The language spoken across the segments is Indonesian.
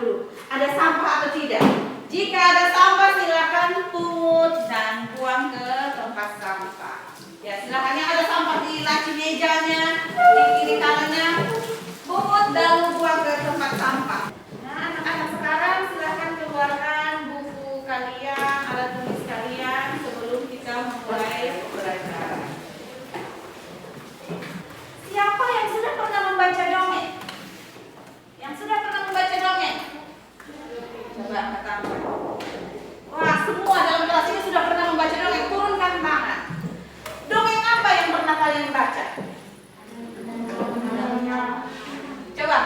dulu. Ada sampah atau tidak? Jika ada sampah silakan pungut dan buang ke tempat sampah. Ya, silakan yang ada sampah di laci mejanya, di kiri kanannya, pungut dan buang ke tempat sampah. Nah, anak-anak sekarang silakan keluarkan buku kalian, alat tulis kalian sebelum kita memulai pembelajaran. Siapa yang sudah pernah membaca dongeng? Yang sudah pernah membaca dongeng? Coba angkat tangan. Wah, semua dalam kelas ini sudah pernah membaca dongeng. Turunkan tangan. Dongeng apa yang pernah kalian baca? Coba.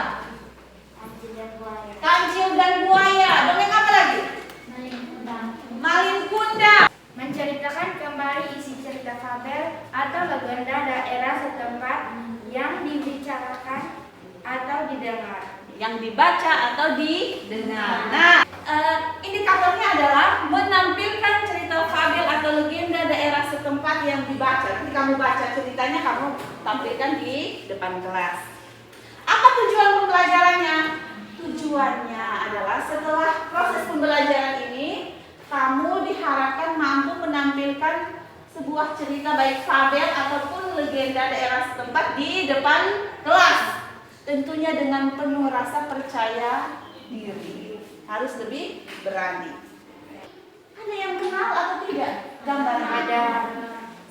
Kancil dan buaya. Dongeng apa lagi? Malin Kundang. Menceritakan kembali isi cerita fabel atau legenda daerah setempat yang dibicarakan atau didengar. Yang dibaca atau didengar. Nah, indikatornya adalah menampilkan cerita fabel atau legenda daerah setempat yang dibaca. Nanti kamu baca ceritanya, kamu tampilkan di depan kelas. Apa tujuan pembelajarannya? Tujuannya adalah setelah proses pembelajaran ini, kamu diharapkan mampu menampilkan sebuah cerita baik fabel ataupun legenda daerah setempat di depan kelas. Tentunya dengan penuh rasa percaya diri. Harus lebih berani. Ada yang kenal atau tidak? Gambarnya ada.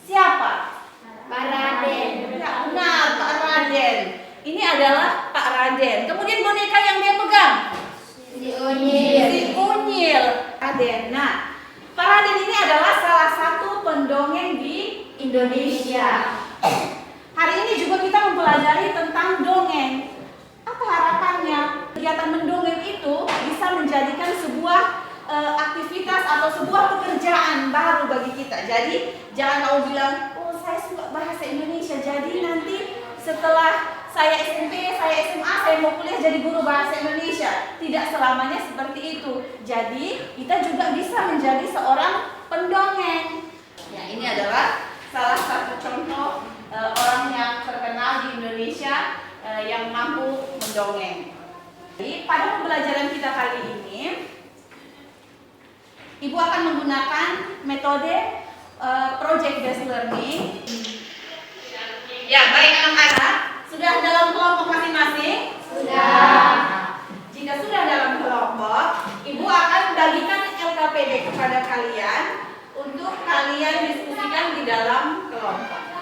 Siapa? Pak Raden. Ya, benar, Pak Raden. Ini adalah Pak Raden. Kemudian boneka yang dia pegang? Si Unyil. Si Unyil. Raden. Nah, Pak Raden ini adalah salah satu pendongeng di Indonesia. Hari ini juga kita mempelajari tentang dongeng. Apa harapannya? Kegiatan mendongeng itu bisa menjadikan sebuah aktivitas atau sebuah pekerjaan baru bagi kita. Jadi jangan kamu bilang, oh saya suka bahasa Indonesia, jadi nanti setelah saya SMP, saya SMA, saya mau kuliah jadi guru bahasa Indonesia. Tidak selamanya seperti itu. Jadi kita juga bisa menjadi seorang pendongeng. Ya, ini adalah salah satu contoh orang yang terkenal di Indonesia yang mampu mendongeng. Jadi pada pembelajaran kita kali ini, Ibu akan menggunakan metode project based learning. Ya, baik anak-anak, sudah dalam kelompok masing-masing? Sudah. Jika sudah dalam kelompok, Ibu akan bagikan LKPD kepada kalian untuk kalian diskusikan di dalam kelompok.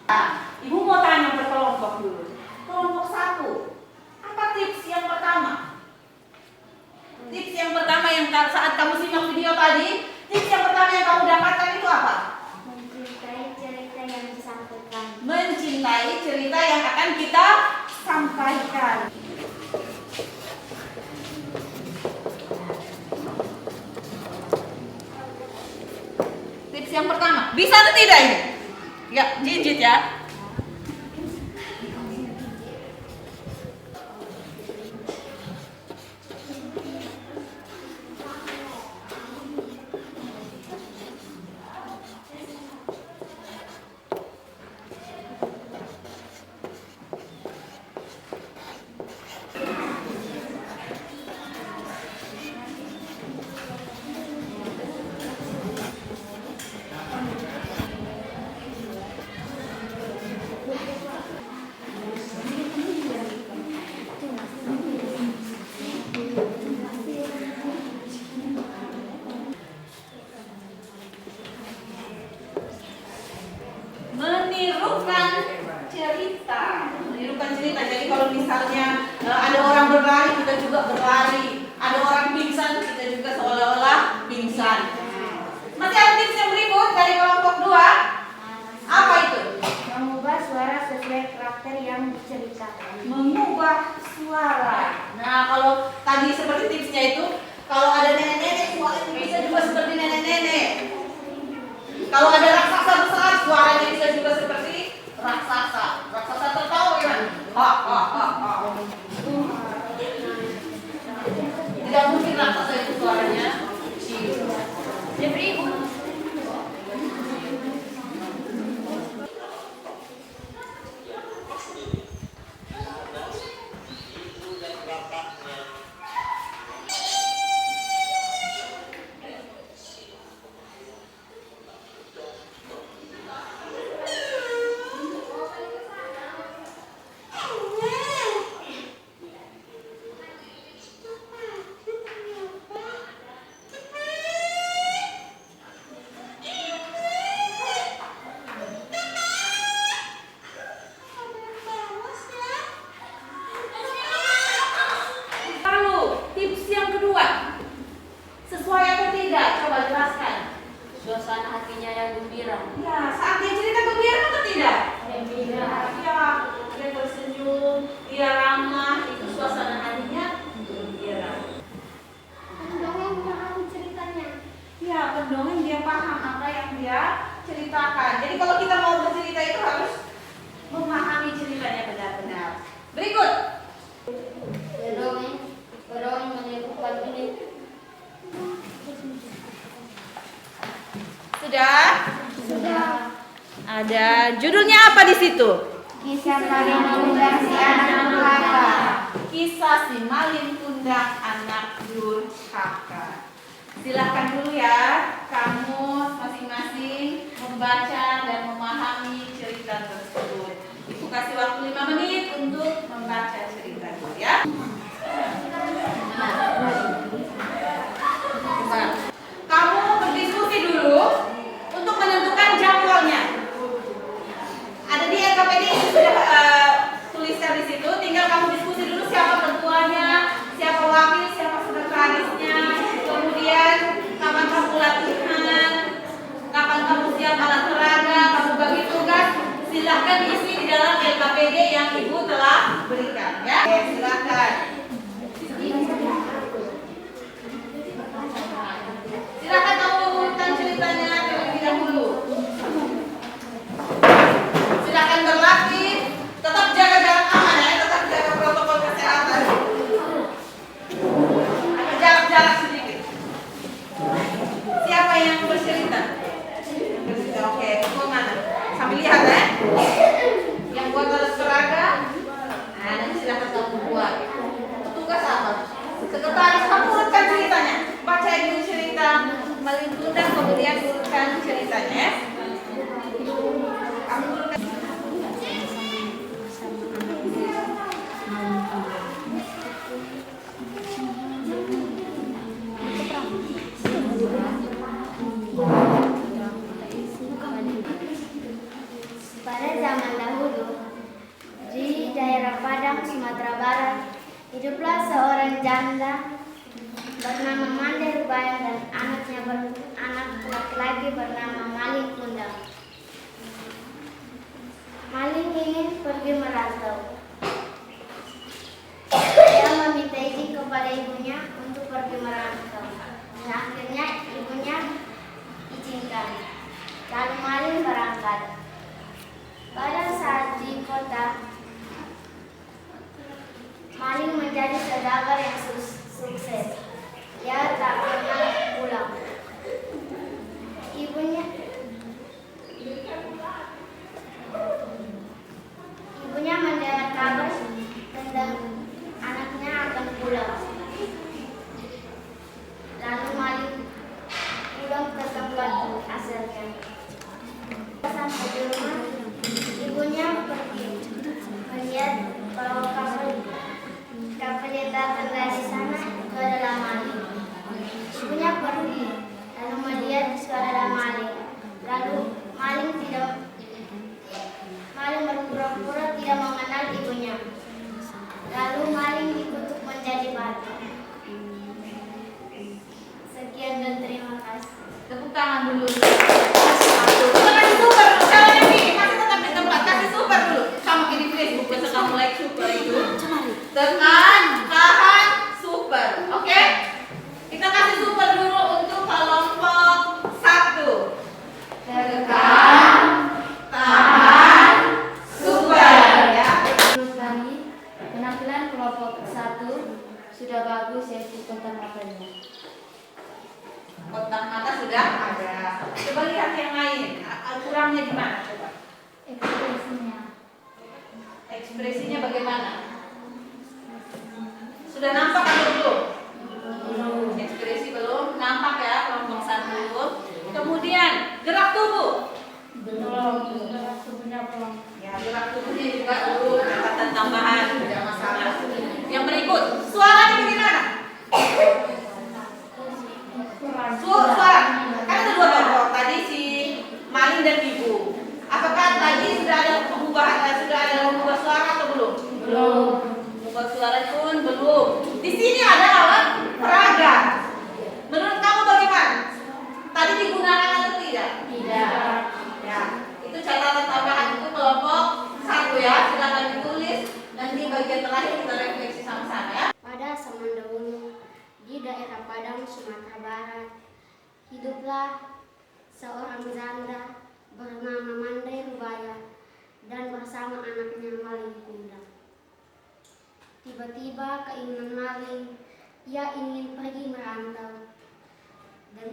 Nah, Ibu mau tanya berkelompok dulu. Kelompok 1, apa tips yang pertama? Tips yang pertama yang saat kamu simak video tadi, tips yang pertama yang kamu dapatkan itu apa? Mencintai cerita yang disampaikan. Mencintai cerita yang akan kita sampaikan. Tips yang pertama, bisa atau tidak ini? Ya, jijit ya. Menirukan cerita. Jadi kalau misalnya ada orang berlari, kita juga berlari. Ada orang pingsan, kita juga seolah-olah pingsan. Masih ada tips yang berikut dari kelompok 2. Apa itu? Mengubah suara sesuai karakter yang diceritakan. Mengubah suara. Nah, kalau tadi seperti tipsnya itu, kalau ada nenek-nenek, suaranya bisa juga seperti nenek-nenek. Kalau ada raksasa besar, suaranya bisa juga seperti raksasa. Raksasa tertawa ya. Ha ha ha ha. Tidak mungkin raksasa itu suaranya kecil. Berikut. Ya, saat dia cerita gembira atau tidak? Gembira. Ya, dia tersenyum, dia ramah, itu suasana hatinya gembira. Pendongeng memahami ceritanya. Ya, pendongeng dia paham apa yang dia ceritakan. Jadi kalau kita mau bercerita itu harus memahami ceritanya benar-benar. Berikut. Pendongeng menyebutkan ini. Sudah? Sudah. Ada judulnya apa di situ? Kisah maling kundang si anak durhaka. Kisah si maling kundang anak durhaka. Silakan dulu ya, kamu masing-masing membaca dan memahami cerita tersebut. Ibu kasih waktu 5 menit untuk membaca ceritanya ya. Kamu berdiskusi dulu untuk menentukan jadwalnya. Ada di LKPD itu sudah tulisan di situ. Tinggal kamu diskusi dulu siapa ketuanya, siapa wakil, siapa sekretarisnya. Kemudian kapan kamu latihan, kapan kamu siap alat peraga, kamu bagi tugas. Silahkan isi di dalam LKPD yang ibu telah berikan ya. Oke, silahkan. Silakan kamu urutan ceritanya terlebih dahulu. Silakan berlatih, tetap jaga jarak aman ya, tetap jaga protokol kesehatan. Ada jarak-jarak sedikit. Siapa yang bercerita? Oke, kamu mana? Sambil lihat ya. Yang buat alat peraga, nah nanti silakan kamu buat. Tugas apa? Sekretaris kamu urutkan ceritanya. Baca dulu cerita maling kundang, kemudian urutkan ceritanya ya. Kamu urutkan. Pada zaman dahulu, di daerah Padang, Sumatera Barat, hiduplah seorang janda bernama Mande Rubayang dan anak laki-laki bernama Maling Kundang. Maling ingin pergi merantau. Dia meminta izin kepada ibunya untuk pergi merantau. Dan akhirnya ibunya izinkan. Lalu Maling berangkat. Pada saat di kota, Maling menjadi saudagar yang sukses. Dia tak pernah pulang. Ibunya mendengar kabar tentang anaknya akan pulang. Lalu Maling pulang ke tempat asalnya. Sampai di rumah, ibunya pergi melihat bahwa kapal yang datang dari sana itu adalah Maling. Ibunya pergi lalu melihat itu adalah Maling. Lalu Maling berpura-pura tidak mengenal ibunya. Lalu Maling dikutuk menjadi batu. Sekian dan terima kasih. Tepuk tangan dulu. Kasih super dulu. Jangan yang ini, masih tetap di tempat. Kasih super dulu. Sama di Facebook, besok kamu like super itu. Tekan, tahan, super. Oke? Kita kasih super dulu untuk kelompok 1. Tekan, tahan, super. Ya. Menurut kami, penampilan kelompok 1 sudah bagus yaitu kontak matanya. Kontak mata sudah ada. Coba lihat yang lain. Kurangnya di mana? Coba. Ekspresinya. Ekspresinya bagaimana? Sudah nampak atau belum? Belum. Ekspresi belum nampak ya kelompok 1. Kemudian gerak tubuh. Belum. Gerak tubuhnya belum. Ya, gerak tubuhnya juga belum. Catatan tambahan, tidak masalah. Yang berikut, suaranya bagaimana? Suara. Kan ada 2 tokoh. Tadi si Maling dan Ibu. Apakah tadi sudah ada mengubah suara atau belum? Belum. Mengubah suara pun belum. Di sini ada alat peraga. Menurut kamu bagaimana? Tadi digunakan atau tidak? Tidak. Hiduplah seorang janda bernama Mandai Rubaya dan bersama anaknya Maling Kundang. Tiba-tiba keinginan Maling, ia ingin pergi merantau dan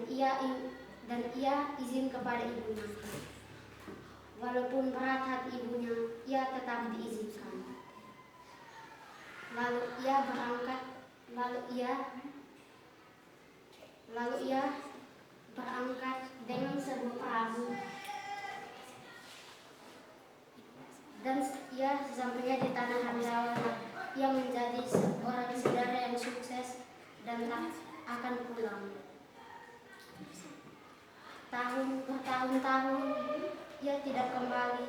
ia izin kepada ibunya. Walaupun berat hati ibunya, ia tetap diizinkan. Lalu ia berangkat dengan sebuah perahu, dan ia sesampainya di tanah Hamzawah, ia menjadi seorang saudara yang sukses dan tak akan pulang. Bertahun-tahun ia tidak kembali.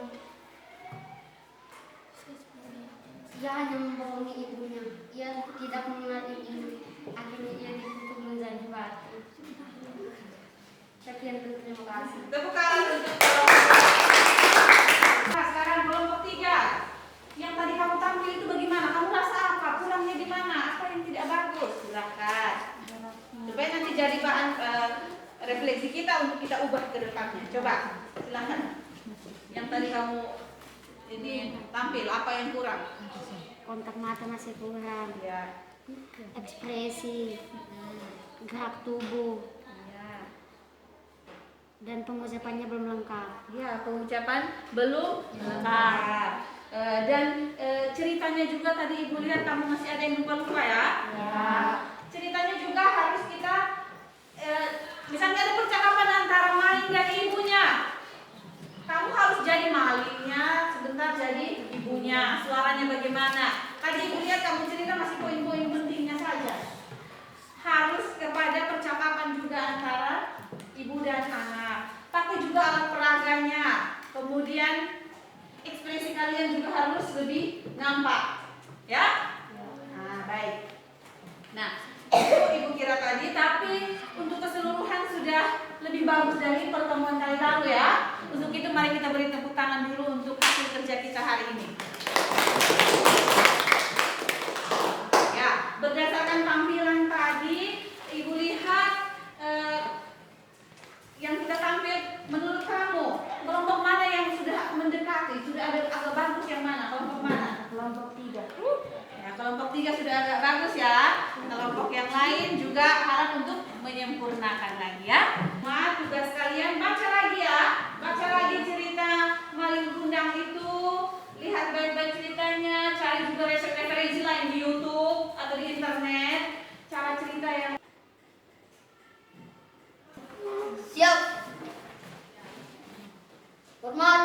Ia hanya membohongi ibunya. Ia tidak mengenal ibunya. Akhirnya ia dikutuk menjadi batu. Sekian dan terima kasih. Tepuk tangan untuk kelompok. Nah, sekarang kelompok 3. Yang tadi kamu tampil itu bagaimana? Kamu rasa apa? Kurangnya di mana? Apa yang tidak bagus? Silakan. Supaya nanti jadi bahan refleksi kita untuk kita ubah ke depannya. Coba, silakan. Yang tadi kamu ini tampil, apa yang kurang? Kontak mata masih kurang. Ya. Ekspresi, gerak tubuh, Ya. dan pengucapannya belum lengkap. Ya, pengucapan belum lengkap. Dan ceritanya juga tadi Ibu lihat kamu masih ada yang lupa-lupa ya. Ya. Ceritanya juga harus kita misalnya ada percakapan antara maling dan ibunya. Kamu harus jadi malingnya, sebentar jadi ibunya. Suaranya bagaimana? Tadi Ibu lihat kamu cerita masih poin-poin pentingnya saja. Harus kepada percakapan juga antara ibu dan anak. Pakai juga alat peraganya. Kemudian ekspresi kalian juga harus lebih nampak. Ya? Nah, baik. Nah, itu Ibu kira tadi, tapi untuk keseluruhan sudah lebih bagus dari pertemuan kali lalu ya. Untuk itu mari kita beri tepuk tangan dulu untuk hasil kerja kita hari ini. Ya, berdasarkan tampilan tadi, Ibu lihat yang kita tampil. Menurut kamu, kelompok mana yang sudah mendekati? Sudah ada agak bagus yang mana? Kelompok mana? Kelompok 3. Ya, kelompok 3 sudah agak bagus ya. Kelompok yang lain juga harap untuk menyempurnakan lagi ya. Nah, tugas kalian baca lagi ya. Baca lagi cerita Maling Kundang itu. Lihat baik-baik ceritanya. Cari juga referensi lain di YouTube atau di internet. Cara cerita yang Siap. Hormat.